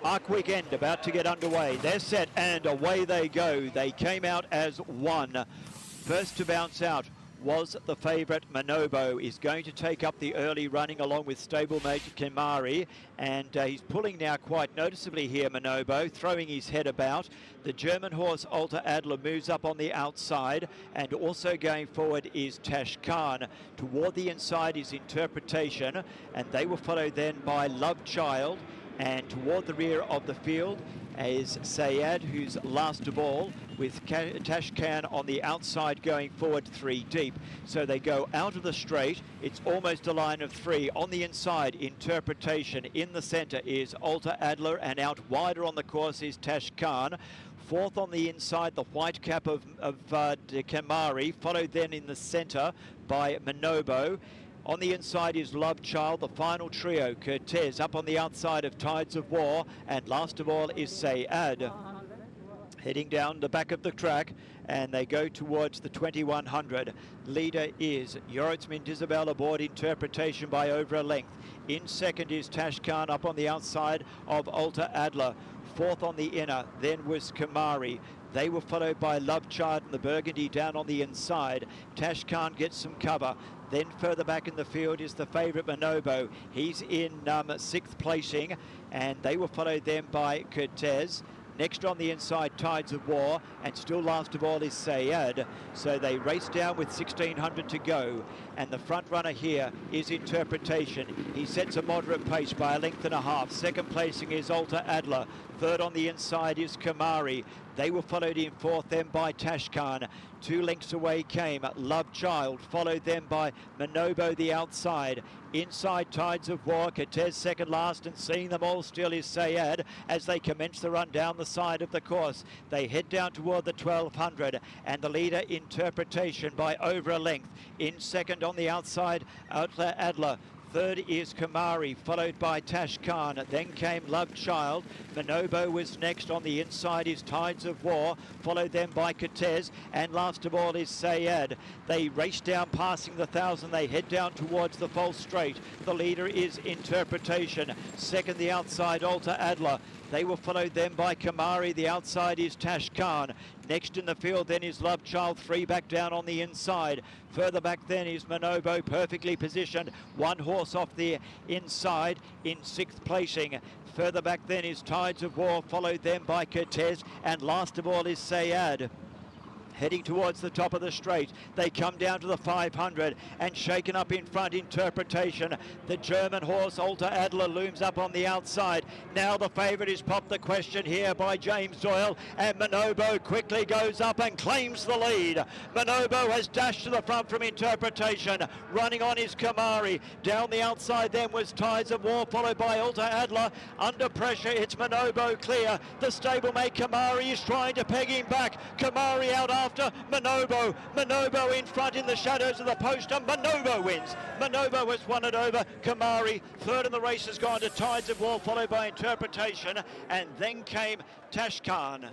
Arc Weekend about to get underway. They're set and away they go. They came out as one. First to bounce out was the favourite Manobo. Is going to take up the early running along with stablemate Kemari, and he's pulling now quite noticeably here, Manobo, throwing his head about. The German horse Alta Adler moves up on the outside, and also going forward is Tash Khan. Toward the inside is Interpretation, and they were followed then by Love Child, and toward the rear of the field is Sayad, who's last of all, with Tash Khan on the outside going forward 3 deep. So they go out of the straight. It's almost a line of 3. On the inside, Interpretation. In the centre is Alta Adler, and out wider on the course is Tash Khan. Fourth on the inside, the white cap of Kemari, followed then in the centre by Manobo. On the inside is Love Child, the final trio, Cortez up on the outside of Tides of War, and last of all is Sayad. Heading down the back of the track, and they go towards the 2100. Leader is Yoritzmint Isabel aboard Interpretation by over a length. In second is Tash Khan up on the outside of Alta Adler. Fourth on the inner, then was Kemari. They were followed by Love Child and the Burgundy down on the inside. Tash Khan gets some cover. Then further back in the field is the favourite Manobo. He's in 6th placing, and they were followed then by Cortez. Next on the inside, Tides of War, and still last of all is Sayad. So they race down with 1600 to go, and the front runner here is Interpretation. He sets a moderate pace by a length and a half. Second placing is Alta Adler. Third on the inside is Kemari. They were followed in fourth then by Tash Khan. 2 lengths away came Love Child, followed then by Manobo the outside. Inside Tides of War, Cortez second last, and seeing them all still is Sayad as they commence the run down the side of the course. They head down toward the 1200, and the leader Interpretation by over a length. In second on the outside, Alta Adler. Third is Kemari, followed by Tash Khan. Then came Love Child. Manobo was next. On the inside is Tides of War, followed then by Cortez, and last of all is Sayad. They race down passing the 1000. They head down towards the false straight. The leader is Interpretation. Second, the outside, Alta Adler. They were followed then by Kemari. The outside is Tash Khan. Next in the field then is Love Child, 3 back down on the inside. Further back then is Manobo, perfectly positioned. 1 horse off the inside in 6th placing. Further back then is Tides of War, followed then by Cortez, and last of all is Sayad. Heading towards the top of the straight, they come down to the 500, and shaken up in front, Interpretation. The German horse Alta Adler looms up on the outside. Now the favourite is popped the question here by James Doyle, and Manobo quickly goes up and claims the lead. Manobo has dashed to the front from Interpretation. Running on is Kemari. Down the outside then was Tides of War, followed by Alta Adler. Under pressure, it's Manobo clear. The stablemate Kemari is trying to peg him back. Kemari out after Manobo. Manobo in front in the shadows of the post, and Manobo wins. Manobo has won it over Kemari. Third in the race has gone to Tides of War, followed by Interpretation, and then came Tash Khan.